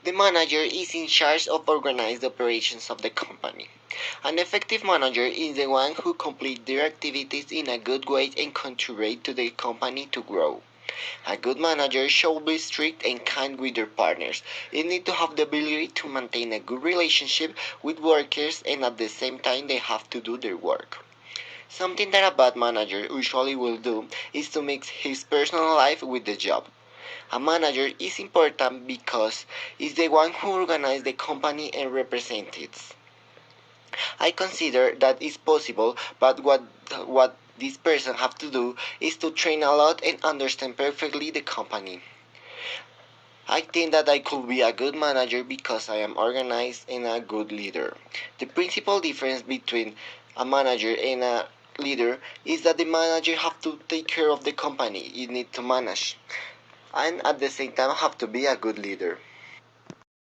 The manager is in charge of organizing the operations of the company. An effective manager is the one who completes their activities in a good way and contribute to the company to grow. A good manager should be strict and kind with their partners. They need to have the ability to maintain a good relationship with workers and at the same time they have to do their work. Something that a bad manager usually will do is to mix his personal life with the job. A manager is important because it's the one who organizes the company and represents it. I consider that is possible, but what this person have to do is to train a lot and understand perfectly the company. I think that I could be a good manager because I am organized and a good leader. The principal difference between a manager and a leader is that the manager have to take care of the company. You need to manage and at the same time have to be a good leader.